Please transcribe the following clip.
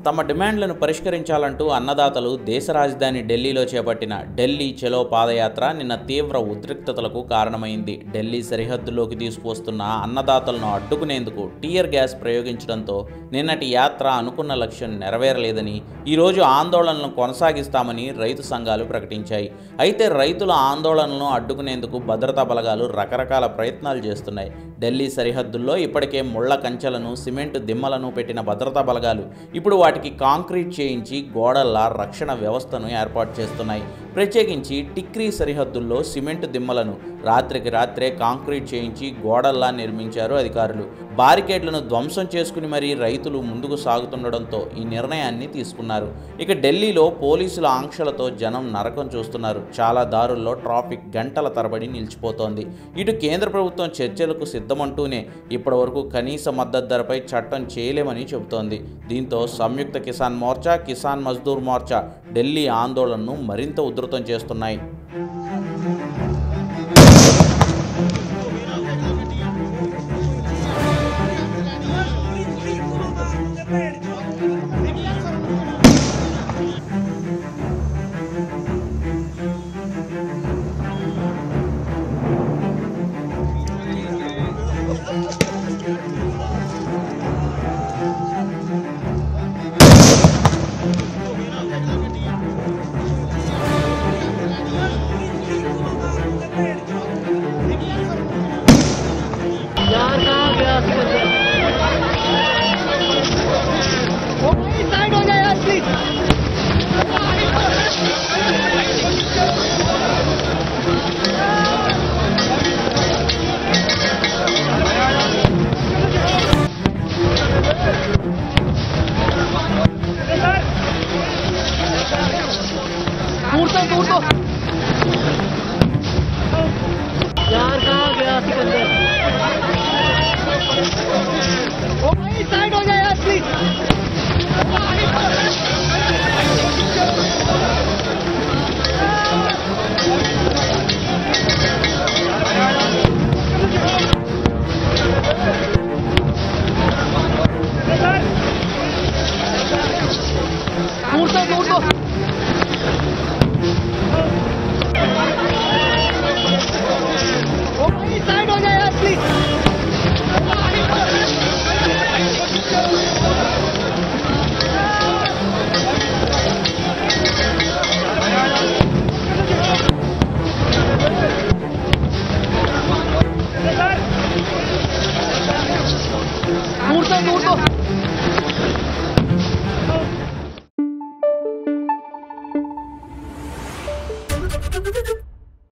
తమ డిమాండ్లను పరిష్కరించాలంటూ అన్నదాతలు దేశ రాజధాని ఢిల్లీలో చేపట్టిన ఢిల్లీ చలో పాదయాత్ర నిన్న తీవ్ర ఉద్రిక్తతలకు కారణమైంది. ఢిల్లీ సరిహద్దులోకి తీసుకువస్తున్న అన్నదాతలను అడ్డుకునేందుకు టీయర్ గ్యాస్ ప్రయోగించడంతో నిన్నటి యాత్ర అనుకున్న లక్ష్యం నెరవేరలేదని, ఈరోజు ఆందోళనలను కొనసాగిస్తామని రైతు సంఘాలు ప్రకటించాయి. అయితే రైతుల ఆందోళనలను అడ్డుకునేందుకు భద్రతా బలగాలు రకరకాల ప్రయత్నాలు చేస్తున్నాయి. ఢిల్లీ సరిహద్దుల్లో ఇప్పటికే ముళ్ల కంచెలను, సిమెంటు దిమ్మలను పెట్టిన భద్రతా బలగాలు ఇప్పుడు వాటికి కాంక్రీట్ చేయించి గోడల్లా రక్షణ వ్యవస్థను ఏర్పాటు చేస్తున్నాయి. ప్రత్యేకించి టిక్రీ సరిహద్దుల్లో సిమెంటు దిమ్మలను రాత్రికి రాత్రే కాంక్రీట్ చేయించి గోడల్లా నిర్మించారు అధికారులు. బారికేడ్లను ధ్వంసం చేసుకుని మరీ రైతులు ముందుకు సాగుతుండడంతో ఈ నిర్ణయాన్ని తీసుకున్నారు. ఇక ఢిల్లీలో పోలీసుల ఆంక్షలతో జనం నరకం చూస్తున్నారు. చాలా దారుల్లో ట్రాఫిక్ గంటల తరబడి నిలిచిపోతోంది. ఇటు కేంద్ర ప్రభుత్వం చర్చలకు సిద్ధమంటూనే ఇప్పటివరకు కనీస మద్దతు ధరపై చట్టం చేయలేమని చెబుతోంది. దీంతో సంయుక్త కిసాన్ మోర్చా, కిసాన్ మజ్దూర్ మోర్చా ఢిల్లీ ఆందోళనను మరింత ఉధృతం చేస్తున్నాయి. Turto.